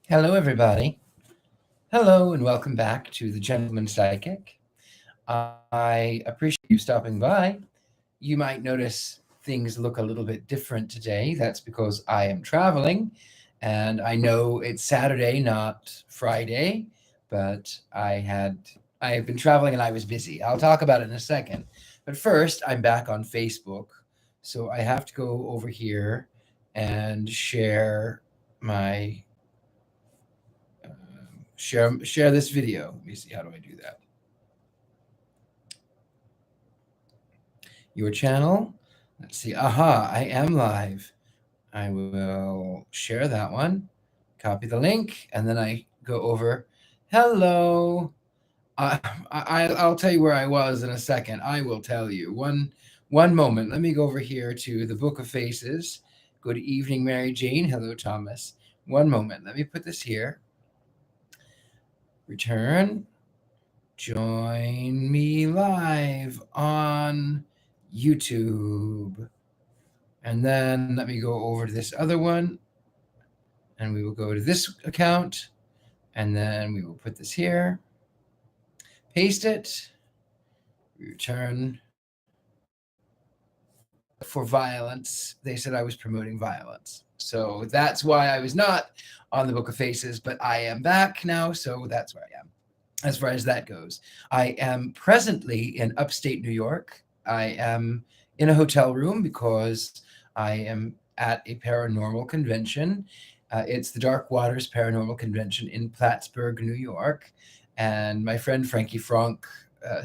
Hello, everybody. Hello, and welcome back to the Gentleman Psychic. I appreciate you stopping by. You might notice things look a little bit different today. That's because I am traveling, and I know it's Saturday, not Friday, but I have been traveling and I was busy. I'll talk about it in a second. But first, I'm back on Facebook, so I have to go over here and my share this video. Let me see, how do I do that? Your channel. Let's see. Aha, I am live. I will share that one, copy the link, and then I go over. Hello. I, I'll tell you where I was in a second. I will tell you. One moment. Let me go over here to the Book of Faces. Good evening, Mary Jane. Hello, Thomas. One moment. Let me put this here. Return. Join me live on YouTube. And then let me go over to this other one. And we will go to this account. And then we will put this here. Paste it. Return. For violence. They said I was promoting violence. So that's why I was not on the Book of Faces, but I am back now. So that's where I am. As far as that goes, I am presently in upstate New York. I am in a hotel room because I am at a paranormal convention. It's the Dark Waters Paranormal Convention in Plattsburgh, New York. And my friend Frankie Frank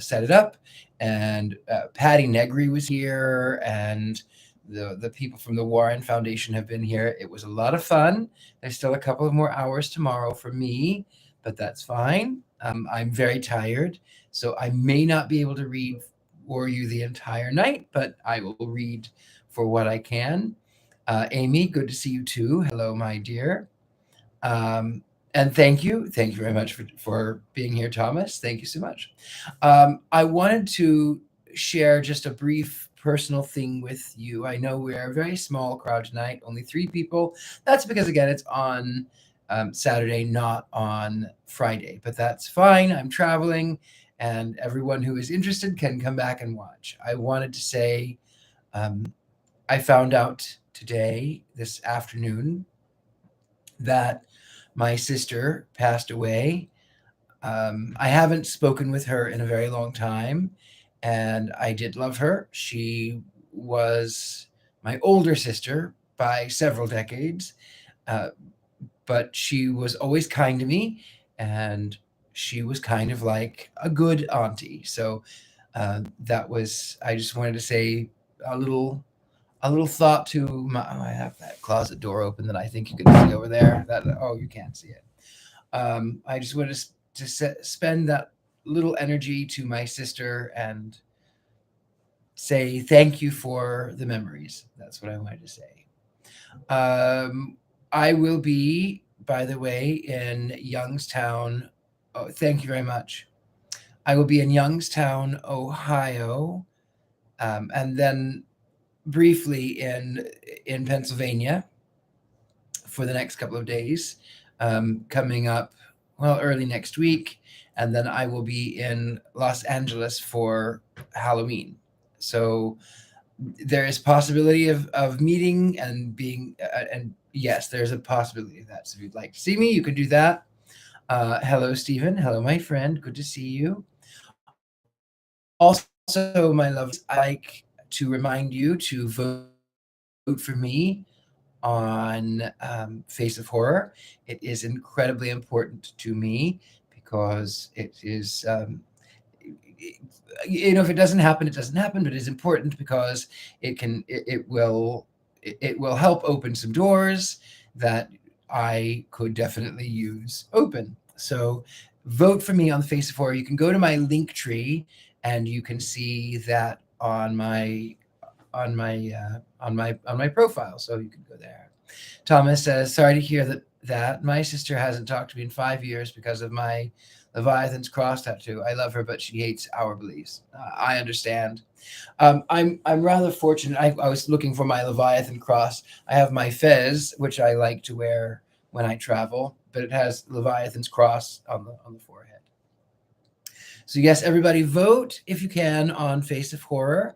set it up. And Patty Negri was here. And the people from the Warren Foundation have been here. It was a lot of fun. There's still a couple of more hours tomorrow for me, but that's fine. I'm very tired, so I may not be able to read for you the entire night, but I will read for what I can. Amy, good to see you too. Hello, my dear. Um, and thank you. Thank you very much for being here, Thomas. Thank you so much. I wanted to share just a brief personal thing with you. I know we're a very small crowd tonight, only 3 people. That's because, again, it's on Saturday, not on Friday, but that's fine. I'm traveling, and everyone who is interested can come back and watch. I wanted to say um, I found out today, this afternoon, that my sister passed away. I haven't spoken with her in a very long time, and I did love her. She was my older sister by several decades, uh, but she was always kind to me, and she was kind of like a good auntie. So that was. I just wanted to say a little thought to my. Oh, I have that closet door open that I think you can see over there. That oh, you can't see it. I just wanted to spend that little energy to my sister and say thank you for the memories. That's what I wanted to say. I will be, by the way, in Youngstown. Oh, thank you very much. I will be in Youngstown, Ohio, and then briefly in Pennsylvania for the next couple of days. Coming up, well, early next week, and then I will be in Los Angeles for Halloween. So there is possibility of meeting and being and yes, there's a possibility of that. So if you'd like to see me, you can do that. Hello, Stephen. Hello, my friend. Good to see you. Also, my lovelies, I like to remind you to vote for me on Face of Horror. It is incredibly important to me because it is, if it doesn't happen, it doesn't happen, but it's important because it will help open some doors that I could definitely use open. So vote for me on the Face of Horror. You can go to my link tree and you can see that on my profile. So you can go there. Thomas says, "Sorry to hear that my sister hasn't talked to me in 5 years because of my Leviathan's cross tattoo. I love her, but she hates our beliefs. I understand. I'm rather fortunate. I was looking for my Leviathan cross. I have my fez, which I like to wear when I travel, but it has Leviathan's cross on the forehead. So yes, everybody vote if you can on Face of Horror.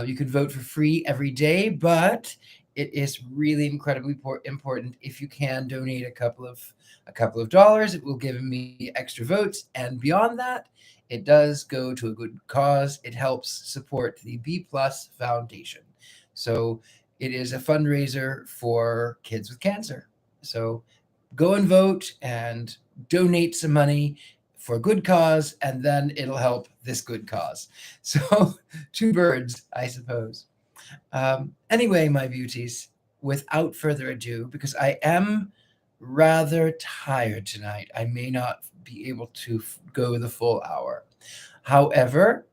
You can vote for free every day, but it is really incredibly important if you can donate a couple of dollars. It will give me extra votes, and beyond that, it does go to a good cause. It helps support the B Plus Foundation. So it is a fundraiser for kids with cancer. So go and vote and donate some money for a good cause, and then it'll help this good cause. So two birds, I suppose. Anyway, my beauties, without further ado, because I am rather tired tonight, I may not be able to go the full hour. However,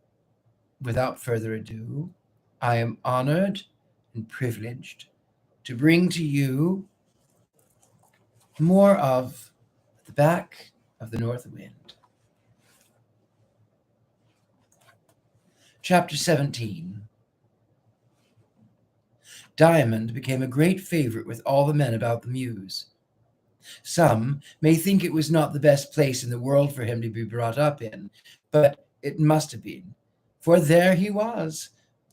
without further ado, I am honored and privileged to bring to you more of The Back of the North Wind. Chapter 17. Diamond became a great favorite with all the men about the Mews. Some may think it was not the best place in the world for him to be brought up in, but it must have been, for there he was.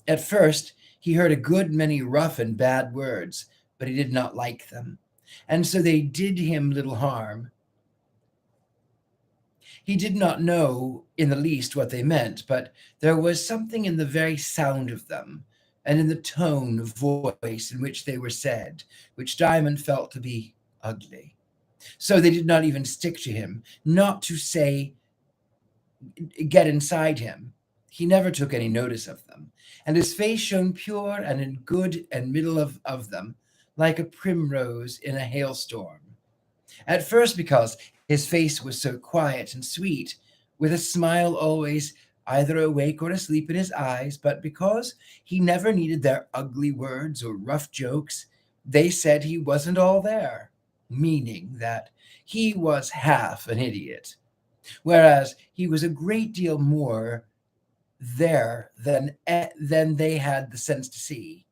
At first, he heard a good many rough and bad words, but he did not like them, and so they did him little harm. He did not know in the least what they meant, but there was something in the very sound of them, and in the tone of voice in which they were said, which Diamond felt to be ugly. So they did not even stick to him, not to say get inside him. He never took any notice of them, and his face shone pure and in good and middle of them, like a primrose in a hailstorm. At first, because his face was so quiet and sweet, with a smile always either awake or asleep in his eyes, but because he never needed their ugly words or rough jokes, they said he wasn't all there, meaning that he was half an idiot, whereas he was a great deal more there than they had the sense to see.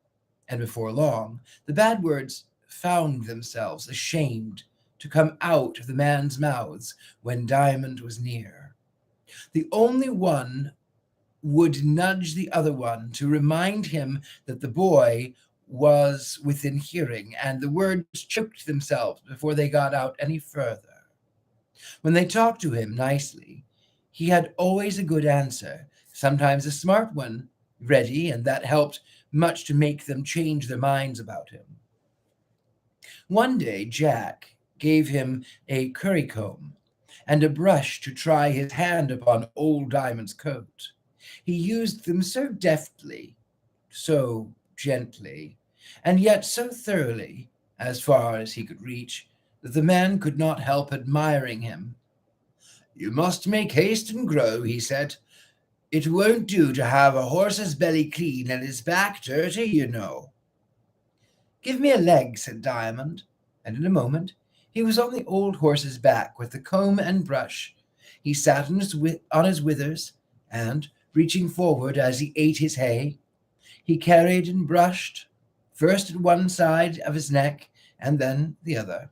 And before long, the bad words found themselves ashamed to come out of the man's mouths when Diamond was near. The only one would nudge the other one to remind him that the boy was within hearing, and the words choked themselves before they got out any further. When they talked to him nicely, he had always a good answer, sometimes a smart one, ready, and that helped much to make them change their minds about him. One day, Jack gave him a currycomb and a brush to try his hand upon old Diamond's coat. He used them so deftly, so gently, and yet so thoroughly, as far as he could reach, that the man could not help admiring him. "You must make haste and grow," he said. "It won't do to have a horse's belly clean and his back dirty, you know." "Give me a leg," said Diamond, and in a moment he was on the old horse's back with the comb and brush. He sat on his withers, and, reaching forward as he ate his hay, he carried and brushed, first at one side of his neck and then the other.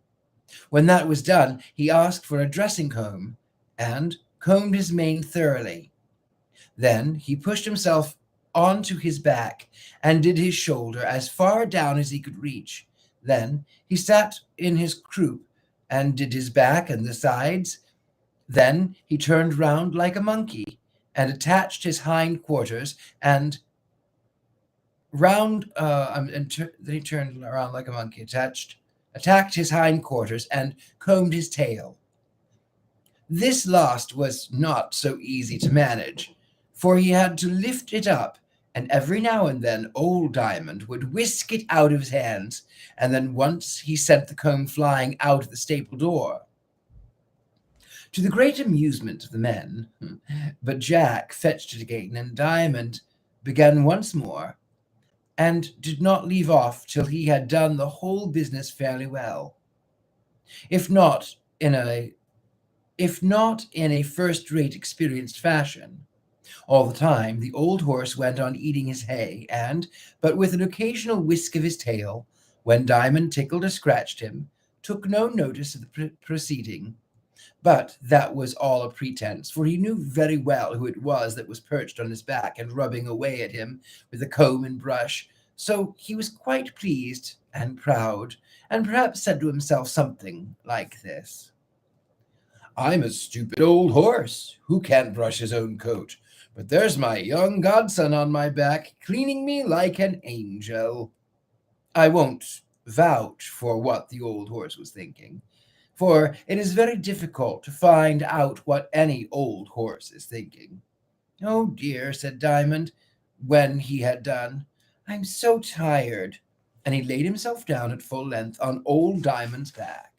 When that was done, he asked for a dressing comb and combed his mane thoroughly. Then he pushed himself onto his back and did his shoulder as far down as he could reach. Then he sat in his croup and did his back and the sides. Then he turned round like a monkey and attached his hind quarters and then he turned around like a monkey, attacked his hind quarters and combed his tail. This last was not so easy to manage, for he had to lift it up, and every now and then old Diamond would whisk it out of his hands, and then once he sent the comb flying out of the stable door. To the great amusement of the men, but Jack fetched it again, and Diamond began once more, and did not leave off till he had done the whole business fairly well, if not in a first-rate experienced fashion. All the time, the old horse went on eating his hay, and, but with an occasional whisk of his tail, when Diamond tickled or scratched him, took no notice of the proceeding, but that was all a pretense, for he knew very well who it was that was perched on his back and rubbing away at him with a comb and brush. So he was quite pleased and proud, and perhaps said to himself something like this: I'm a stupid old horse who can't brush his own coat, but there's my young godson on my back, cleaning me like an angel. I won't vouch for what the old horse was thinking, for it is very difficult to find out what any old horse is thinking. Oh dear, said Diamond, when he had done, I'm so tired. And he laid himself down at full length on old Diamond's back.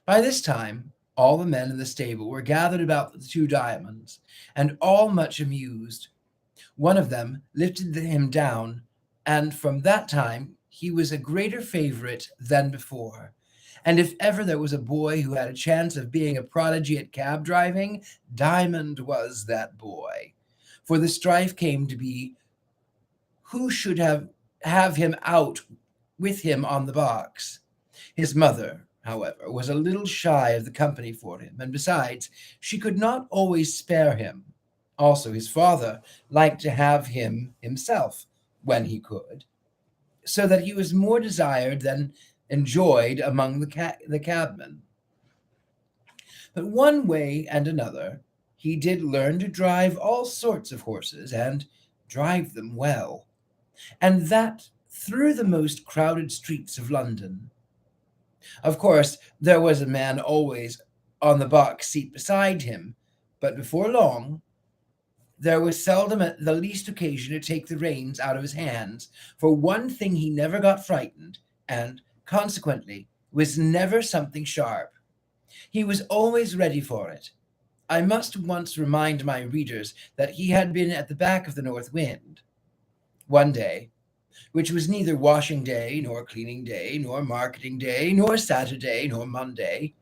By this time, all the men in the stable were gathered about the two diamonds, and all much amused. One of them lifted him down, and from that time he was a greater favorite than before. And if ever there was a boy who had a chance of being a prodigy at cab driving, Diamond was that boy. For the strife came to be who should have him out with him on the box. His mother, however, was a little shy of the company for him, and besides, she could not always spare him. Also, his father liked to have him himself when he could, so that he was more desired than enjoyed among the cabmen. But one way and another, he did learn to drive all sorts of horses, and drive them well, and that through the most crowded streets of London. Of course, there was a man always on the box seat beside him, but before long there was seldom at the least occasion to take the reins out of his hands. For one thing, he never got frightened, and consequently was never something sharp. He was always ready for it. I must once remind my readers that he had been at the back of the North Wind one day, which was neither washing day, nor cleaning day, nor marketing day, nor Saturday, nor Monday,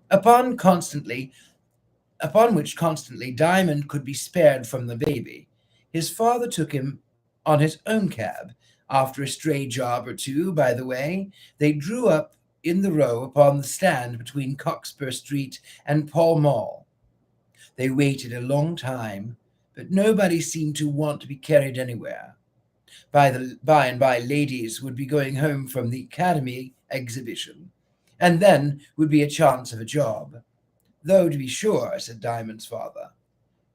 upon which constantly Diamond could be spared from the baby. His father took him on his own cab. After a stray job or two by the way, they drew up in the row upon the stand between Cockspur Street and Pall Mall. They waited a long time, but nobody seemed to want to be carried anywhere. By and by, ladies would be going home from the Academy exhibition, and then would be a chance of a job. Though, to be sure, said Diamond's father,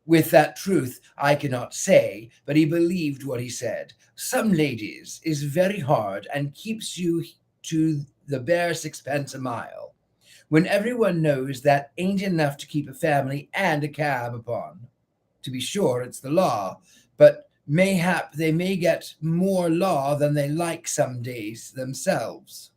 with that truth I cannot say, but he believed what he said. Some ladies is very hard and keeps you to the bare sixpence a mile, when everyone knows that ain't enough to keep a family and a cab upon. To be sure, it's the law, but mayhap they may get more law than they like some days themselves.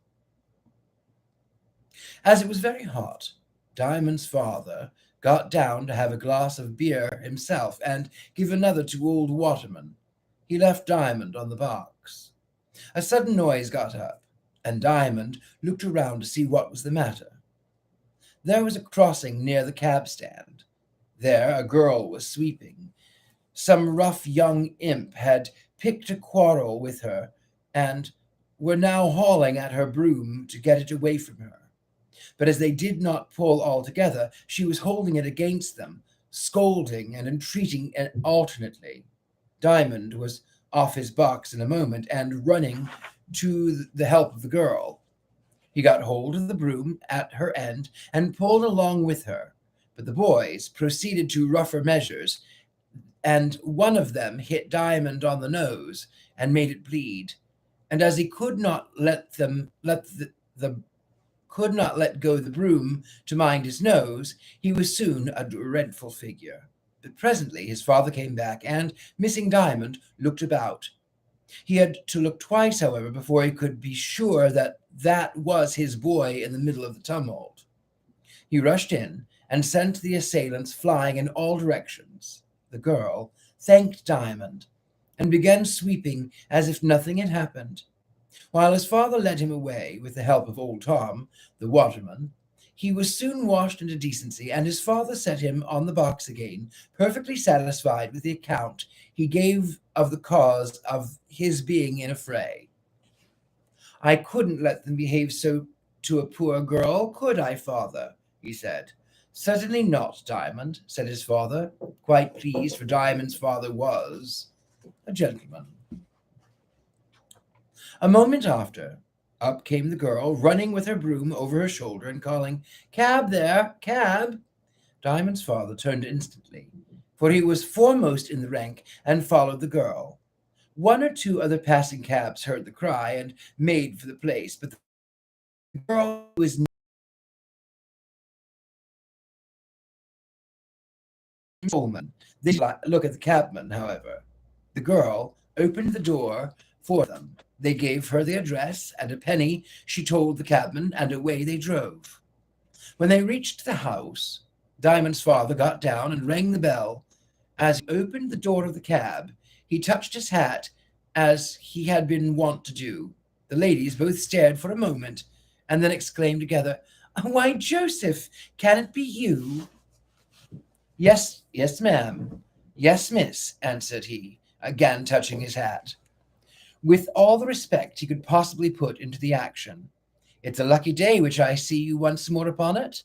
As it was very hot, Diamond's father got down to have a glass of beer himself and give another to old Waterman. He left Diamond on the box. A sudden noise got up, and Diamond looked around to see what was the matter. There was a crossing near the cab stand. There a girl was sweeping. Some rough young imp had picked a quarrel with her, and were now hauling at her broom to get it away from her. But as they did not pull altogether, she was holding it against them, scolding and entreating alternately. Diamond was off his box in a moment, and running to the help of the girl. He got hold of the broom at her end and pulled along with her, but the boys proceeded to rougher measures, and one of them hit Diamond on the nose and made it bleed. And as he could not could not let go the broom to mind his nose, he was soon a dreadful figure. But presently his father came back, and, missing Diamond, looked about. He had to look twice, however, before he could be sure that that was his boy in the middle of the tumult. He rushed in and sent the assailants flying in all directions. The girl thanked Diamond and began sweeping as if nothing had happened. While his father led him away with the help of old Tom, the waterman, he was soon washed into decency, and his father set him on the box again, perfectly satisfied with the account he gave of the cause of his being in a fray. I couldn't let them behave so to a poor girl, could I, father? He said. Certainly not, Diamond, said his father, quite pleased, for Diamond's father was a gentleman. A moment after, up came the girl, running with her broom over her shoulder and calling, Cab there, cab! Diamond's father turned instantly, for he was foremost in the rank and followed the girl. One or two other passing cabs heard the cry and made for the place, but the girl was Coleman. They did not look at the cabman, however. The girl opened the door for them. They gave her the address and a penny. She told the cabman, and away they drove. When they reached the house, Diamond's father got down and rang the bell. As he opened the door of the cab, he touched his hat as he had been wont to do. The ladies both stared for a moment and then exclaimed together, Why, Joseph, can it be you? Yes, yes, ma'am. Yes, miss, answered he, again touching his hat, with all the respect he could possibly put into the action. It's a lucky day which I see you once more upon it.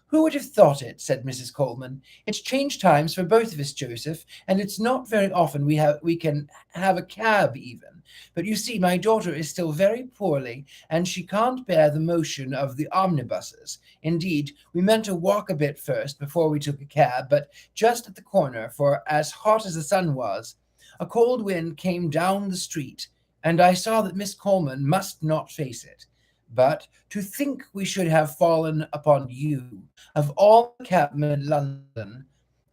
Who would have thought it? Said Mrs. Coleman. It's changed times for both of us, Joseph, and it's not very often we can have a cab even. But you see, my daughter is still very poorly, and she can't bear the motion of the omnibuses. Indeed, we meant to walk a bit first before we took a cab, but just at the corner, for as hot as the sun was, a cold wind came down the street, and I saw that Miss Coleman must not face it. But to think we should have fallen upon you, of all the cabmen in London,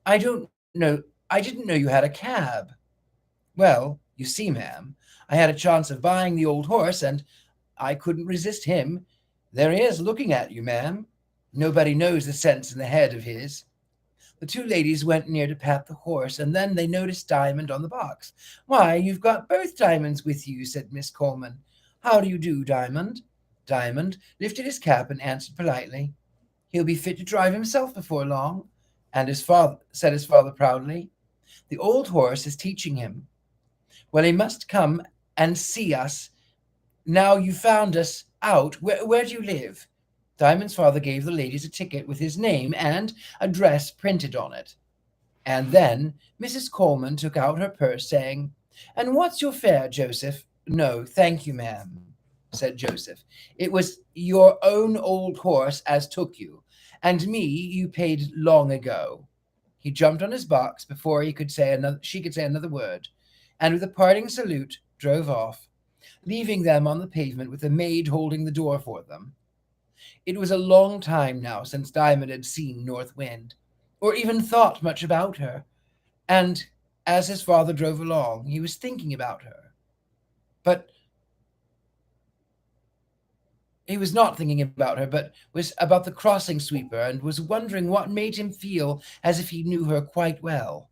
I don't know, I didn't know you had a cab. Well, you see, ma'am, I had a chance of buying the old horse, and I couldn't resist him. There he is, looking at you, ma'am. Nobody knows the sense in the head of his. The two ladies went near to pat the horse, and then they noticed Diamond on the box. Why, you've got both Diamonds with you, said Miss Coleman. How do you do, Diamond? Diamond lifted his cap and answered politely, He'll be fit to drive himself before long, and his father said his father proudly. The old horse is teaching him. Well, he must come and see us. Now you found us out. Where do you live? Diamond's father gave the ladies a ticket with his name and address printed on it. And then Mrs. Coleman took out her purse, saying, And what's your fare, Joseph? No, thank you, ma'am, said Joseph. It was your own old horse as took you, and me you paid long ago. He jumped on his box before she could say another word, and with a parting salute drove off, leaving them on the pavement with the maid holding the door for them. It was a long time now since Diamond had seen North Wind, or even thought much about her, and as his father drove along, he was thinking about her. But he was not thinking about her, but was about the crossing sweeper, and was wondering what made him feel as if he knew her quite well,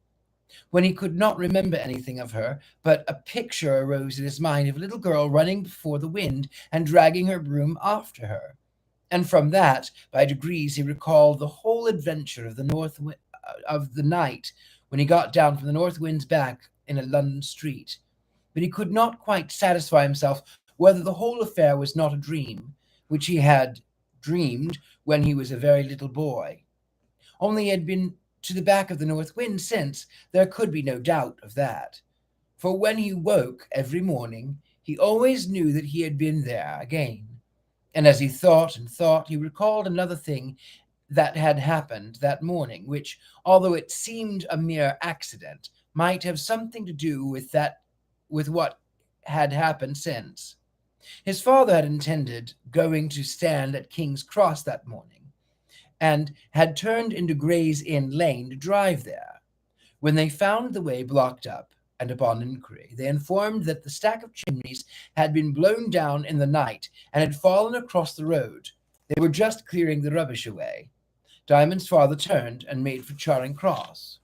when he could not remember anything of her, but a picture arose in his mind of a little girl running before the wind and dragging her broom after her. And from that, by degrees, he recalled the whole adventure of the night when he got down from the North Wind's back in a London street. But he could not quite satisfy himself whether the whole affair was not a dream, which he had dreamed when he was a very little boy. Only he had been to the back of the North Wind since, there could be no doubt of that. For when he woke every morning, he always knew that he had been there again. And as he thought and thought, he recalled another thing that had happened that morning, which, although it seemed a mere accident, might have something to do with what had happened since. His father had intended going to stand at King's Cross that morning, and had turned into Gray's Inn Lane to drive there. When they found the way blocked up, and upon inquiry, they informed that the stack of chimneys had been blown down in the night and had fallen across the road. They were just clearing the rubbish away. Diamond's father turned and made for Charing Cross.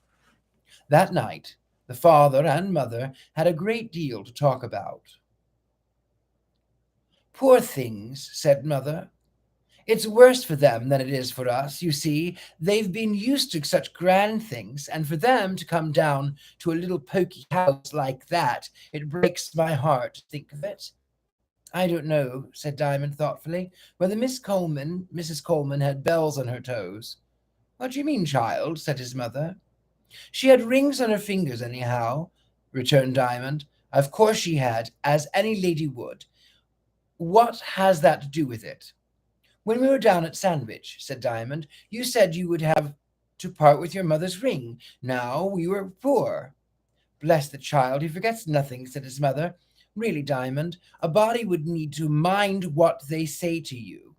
That night, the father and mother had a great deal to talk about. Poor things, said mother. It's worse for them than it is for us. You see, they've been used to such grand things, and for them to come down to a little poky house like that, it breaks my heart to think of it. I don't know, said Diamond thoughtfully, whether Mrs. Coleman had bells on her toes. What do you mean, child? Said his mother. She had rings on her fingers, anyhow, returned Diamond. Of course she had, as any lady would. What has that to do with it? When we were down at Sandwich, said Diamond, you said you would have to part with your mother's ring. Now we were poor. Bless the child, he forgets nothing, said his mother. Really, Diamond, a body would need to mind what they say to you.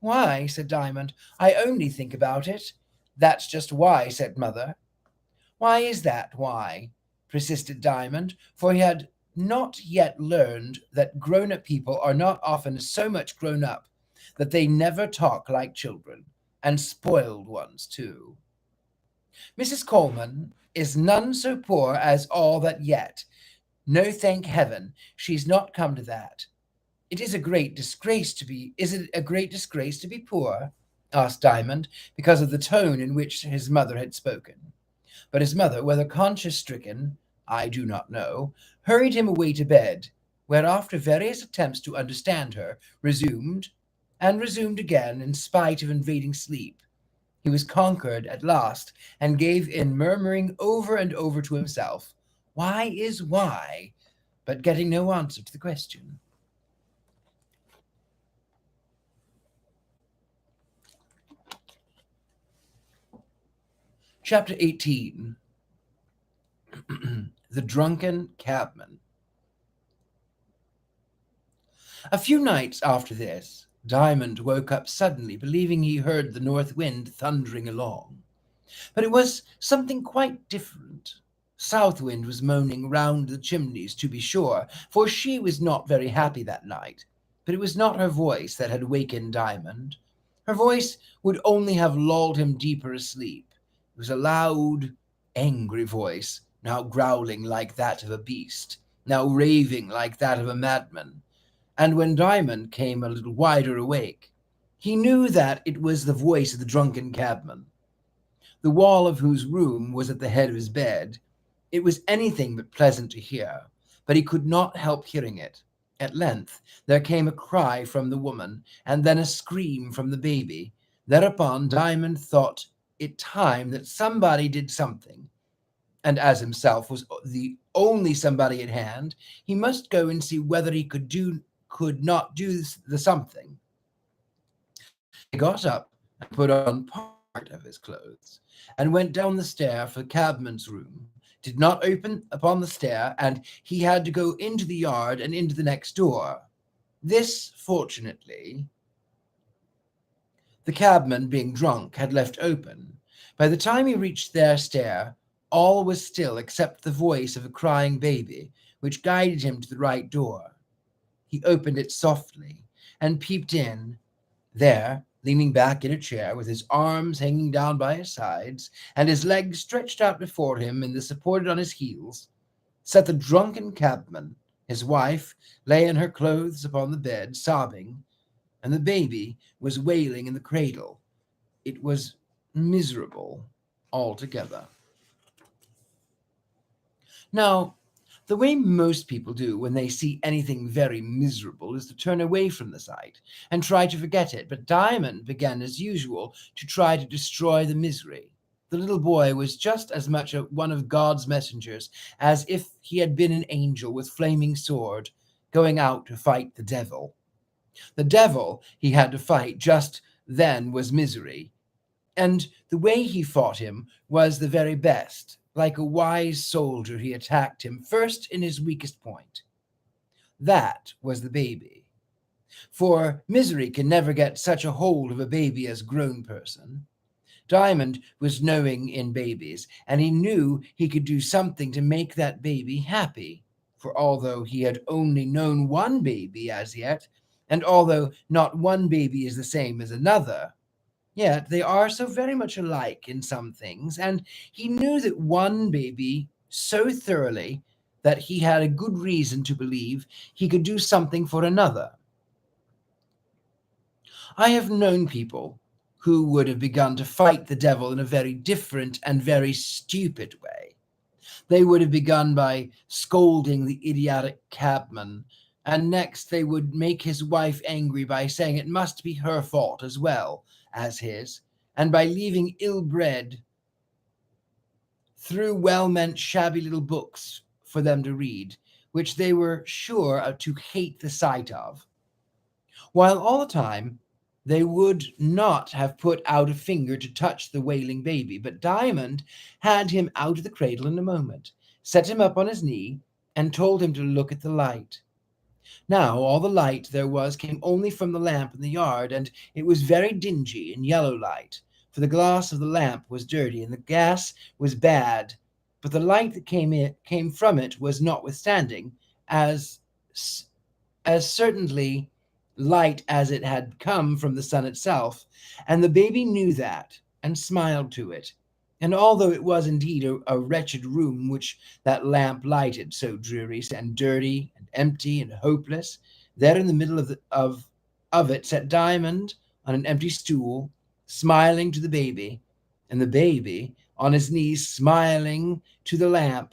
Why? Said Diamond. I only think about it. That's just why, said Mother. Why is that? Why? Persisted Diamond, for he had not yet learned that grown-up people are not often so much grown up that they never talk like children, and spoiled ones too. Mrs. Coleman is none so poor as all that yet. No, thank heaven, she's not come to that. It is a great disgrace to be. Is it a great disgrace to be poor? Asked Diamond, because of the tone in which his mother had spoken. But his mother, whether conscience-stricken, I do not know, hurried him away to bed, where after various attempts to understand her, resumed, and resumed again in spite of invading sleep. He was conquered at last, and gave in, murmuring over and over to himself, Why is why? But getting no answer to the question. Chapter 18. The Drunken Cabman. A few nights after this, Diamond woke up suddenly, believing he heard the north wind thundering along. But it was something quite different. South Wind was moaning round the chimneys, to be sure, for she was not very happy that night. But it was not her voice that had wakened Diamond. Her voice would only have lulled him deeper asleep. It was a loud, angry voice, now growling like that of a beast, now raving like that of a madman. And when Diamond came a little wider awake, he knew that it was the voice of the drunken cabman, the wall of whose room was at the head of his bed. It was anything but pleasant to hear, but he could not help hearing it. At length there came a cry from the woman, and then a scream from the baby. Thereupon Diamond thought it time that somebody did something, and as himself was the only somebody at hand, he must go and see whether he could not do the something. He got up and put on part of his clothes, and went down the stair for the cabman's room. Did not open upon the stair, and he had to go into the yard and into the next door. This, fortunately, the cabman, being drunk, had left open. By the time he reached their stair, all was still except the voice of a crying baby, which guided him to the right door. He opened it softly and peeped in. There, leaning back in a chair, with his arms hanging down by his sides, and his legs stretched out before him and supported on his heels, sat the drunken cabman. His wife lay in her clothes upon the bed, sobbing, and the baby was wailing in the cradle. It was miserable altogether. Now, the way most people do when they see anything very miserable is to turn away from the sight and try to forget it. But Diamond began, as usual, to try to destroy the misery. The little boy was just as much one of God's messengers as if he had been an angel with flaming sword going out to fight the devil. The devil he had to fight just then was misery, and the way he fought him was the very best. Like a wise soldier, he attacked him first in his weakest point. That was the baby. For misery can never get such a hold of a baby as a grown person. Diamond was knowing in babies, and he knew he could do something to make that baby happy. For although he had only known one baby as yet, and although not one baby is the same as another, yet they are so very much alike in some things, and he knew that one baby so thoroughly that he had a good reason to believe he could do something for another. I have known people who would have begun to fight the devil in a very different and very stupid way. They would have begun by scolding the idiotic cabman And next they would make his wife angry by saying it must be her fault as well as his, and by leaving ill-bred through well-meant shabby little books for them to read, which they were sure to hate the sight of, while all the time they would not have put out a finger to touch the wailing baby. But Diamond had him out of the cradle in a moment, set him up on his knee, and told him to look at the light. Now all the light there was came only from the lamp in the yard, and it was very dingy and yellow light, for the glass of the lamp was dirty and the gas was bad, but the light that came from it was notwithstanding as certainly light as it had come from the sun itself, and the baby knew that and smiled to it. And although it was indeed a wretched room which that lamp lighted, so dreary and dirty and empty and hopeless, there in the middle of it sat Diamond on an empty stool, smiling to the baby, and the baby on his knees smiling to the lamp.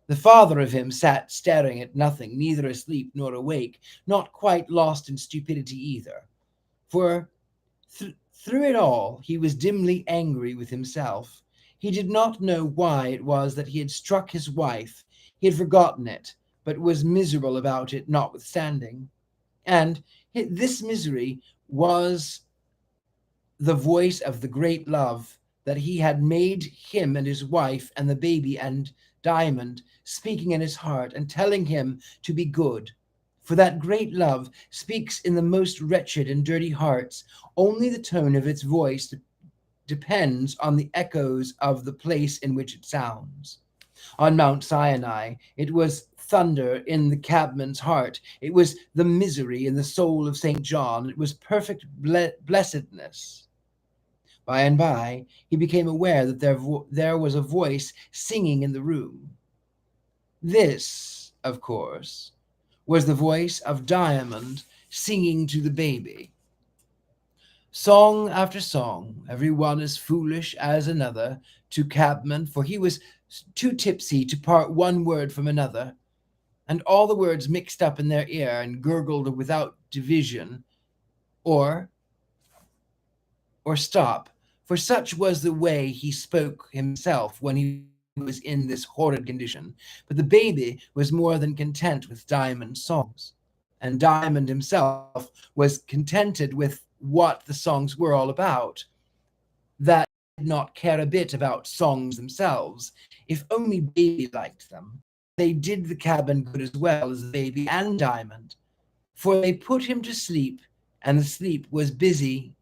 The father of him sat staring at nothing, neither asleep nor awake, not quite lost in stupidity either. For through it all he was dimly angry with himself. He did not know why it was that he had struck his wife. He had forgotten it, but was miserable about it notwithstanding. And this misery was the voice of the great love that he had made him and his wife and the baby and Diamond, speaking in his heart and telling him to be good. For that great love speaks in the most wretched and dirty hearts. Only the tone of its voice depends on the echoes of the place in which it sounds. On Mount Sinai, it was thunder in the cabman's heart. It was the misery in the soul of St. John. It was perfect blessedness. By and by, he became aware that there was a voice singing in the room. This, of course, was the voice of Diamond singing to the baby. Song after song, every one as foolish as another to cabman, for he was too tipsy to part one word from another, and all the words mixed up in their ear and gurgled without division or stop, for such was the way he spoke himself when he was in this horrid condition. But the baby was more than content with Diamond's songs, and Diamond himself was contented with what the songs were all about. That did not care a bit about songs themselves, if only baby liked them. They did the cabin good as well as the baby and Diamond, for they put him to sleep, and the sleep was busy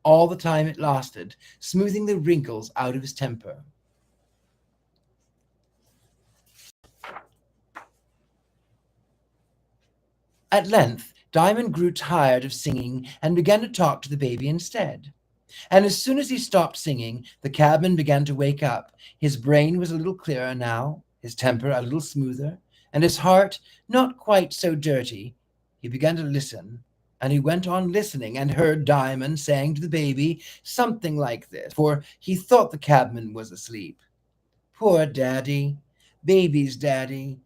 all the time it lasted, smoothing the wrinkles out of his temper. At length, Diamond grew tired of singing and began to talk to the baby instead. And as soon as he stopped singing, the cabman began to wake up. His brain was a little clearer now, his temper a little smoother, and his heart not quite so dirty. He began to listen, and he went on listening and heard Diamond saying to the baby something like this, for he thought the cabman was asleep. Poor daddy, baby's daddy,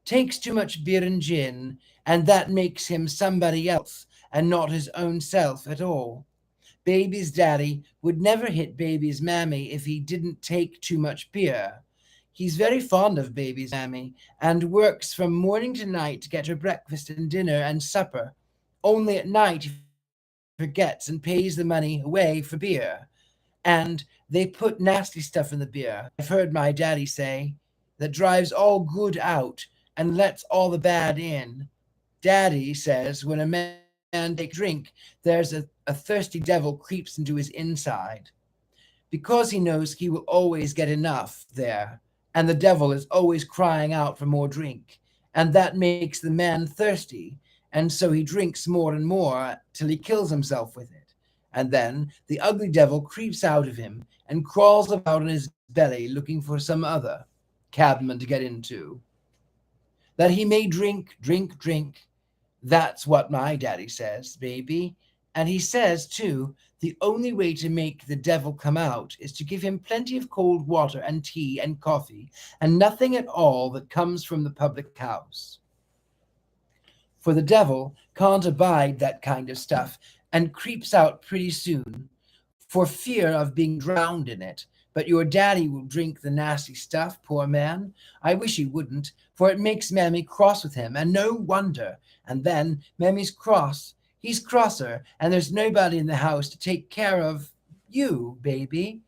takes too much beer and gin, and that makes him somebody else and not his own self at all. Baby's daddy would never hit baby's mammy if he didn't take too much beer. He's very fond of baby's mammy and works from morning to night to get her breakfast and dinner and supper. Only at night he forgets and pays the money away for beer. And they put nasty stuff in the beer, I've heard my daddy say, that drives all good out and lets all the bad in. Daddy says when a man takes drink, there's a thirsty devil creeps into his inside, because he knows he will always get enough there, and the devil is always crying out for more drink, and that makes the man thirsty, and so he drinks more and more till he kills himself with it. And then the ugly devil creeps out of him and crawls about in his belly looking for some other cabman to get into, that he may drink, drink, drink. That's what my daddy says, baby. And he says, too, the only way to make the devil come out is to give him plenty of cold water and tea and coffee, and nothing at all that comes from the public house. for the devil can't abide that kind of stuff and creeps out pretty soon for fear of being drowned in it. But your daddy will drink the nasty stuff, poor man. I wish he wouldn't, for it makes Mammy cross with him, and no wonder. And then Mammy's cross. He's crosser, and there's nobody in the house to take care of you, baby.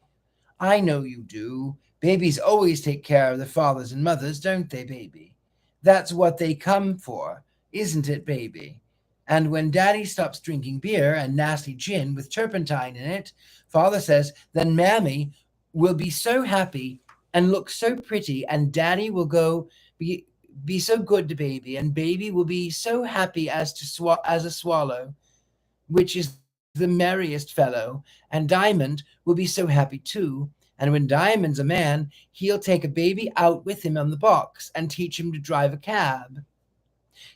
I know you do. Babies always take care of their fathers and mothers, don't they, baby? That's what they come for, isn't it, baby? And when Daddy stops drinking beer and nasty gin with turpentine in it, Father says, then Mammy will be so happy and look so pretty, and Daddy will go be so good to baby, and baby will be so happy as a swallow, which is the merriest fellow, and Diamond will be so happy too. And when Diamond's a man, he'll take a baby out with him on the box and teach him to drive a cab.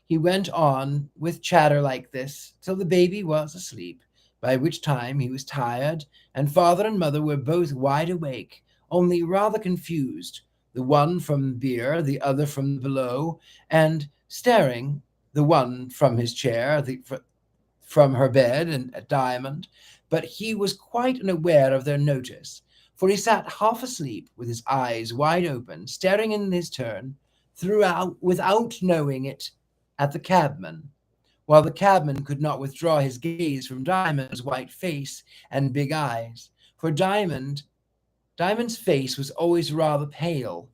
He went on with chatter like this till the baby was asleep, by which time he was tired, and father and mother were both wide awake, only rather confused, the one from beer, the other from below, and staring, the one from his chair, from her bed and at Diamond. But he was quite unaware of their notice, for he sat half asleep with his eyes wide open, staring in his turn, throughout without knowing it, at the cabman, while the cabman could not withdraw his gaze from Diamond's white face and big eyes, for Diamond's face was always rather pale,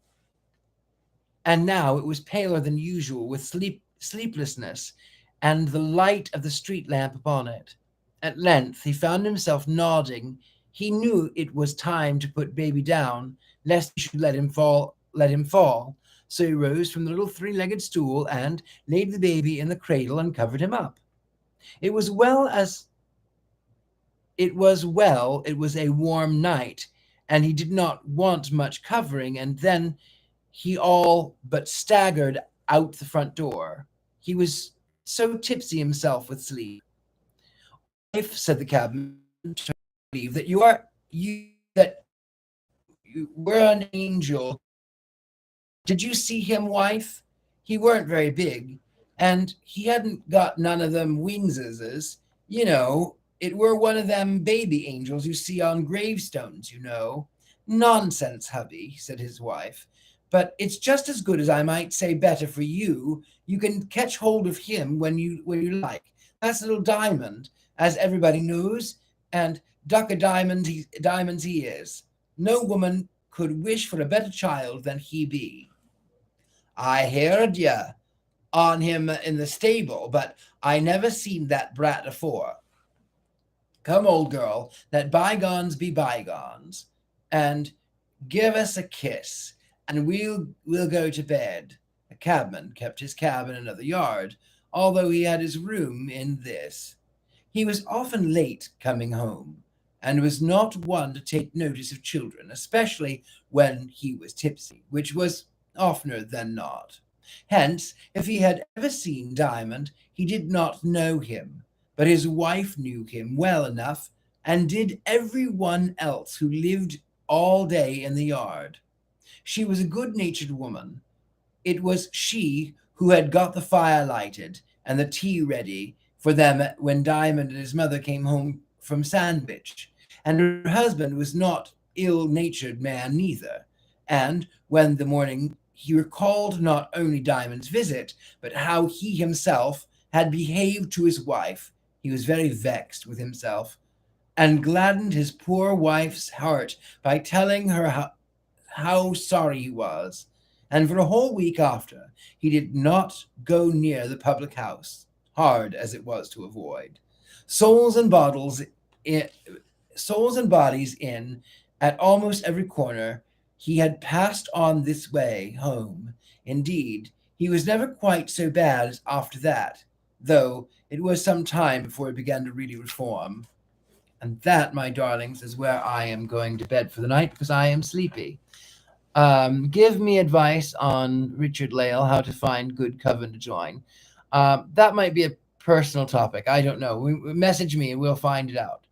and now it was paler than usual with sleeplessness and the light of the street lamp upon it. At length he found himself nodding. He knew it was time to put baby down, lest he should let him fall. So he rose from the little three-legged stool and laid the baby in the cradle and covered him up. It was a warm night, and he did not want much covering, and then he all but staggered out the front door. He was so tipsy himself with sleep. Wife, said the cabman, to believe that you were an angel. Did you see him, wife? He weren't very big, and he hadn't got none of them wingses, you know. It were one of them baby angels you see on gravestones, you know. Nonsense, hubby, said his wife. But it's just as good as I might say better for you. You can catch hold of him when you like. That's little Diamond, as everybody knows, and duck a diamonds he is. No woman could wish for a better child than he be. I heard ya on him in the stable, but I never seen that brat afore. Come, old girl, let bygones be bygones, and give us a kiss, and we'll go to bed. The cabman kept his cab in another yard, although he had his room in this. He was often late coming home, and was not one to take notice of children, especially when he was tipsy, which was oftener than not. Hence, if he had ever seen Diamond, he did not know him, but his wife knew him well enough, and did every one else who lived all day in the yard. She was a good-natured woman. It was she who had got the fire lighted and the tea ready for them when Diamond and his mother came home from Sandwich, and her husband was not ill-natured man neither, and when the morning he recalled not only Diamond's visit, but how he himself had behaved to his wife, he was very vexed with himself, and gladdened his poor wife's heart by telling her how sorry he was. And for a whole week after, he did not go near the public house, hard as it was to avoid. Souls and bodies in at almost every corner. He had passed on this way home. Indeed, he was never quite so bad as after that, though it was some time before he began to really reform. And that, my darlings, is where I am going to bed for the night, because I am sleepy. Give me advice on Richard Lale, how to find good coven to join. That might be a personal topic. I don't know. Message me and we'll find it out.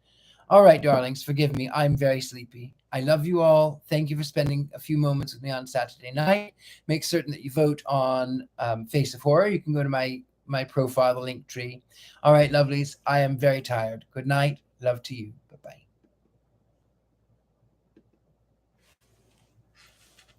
All right, darlings, forgive me. I'm very sleepy. I love you all. Thank you for spending a few moments with me on Saturday night. Make certain that you vote on Face of Horror. You can go to my my profile, the link tree. All right, lovelies. I am very tired. Good night. Love to you.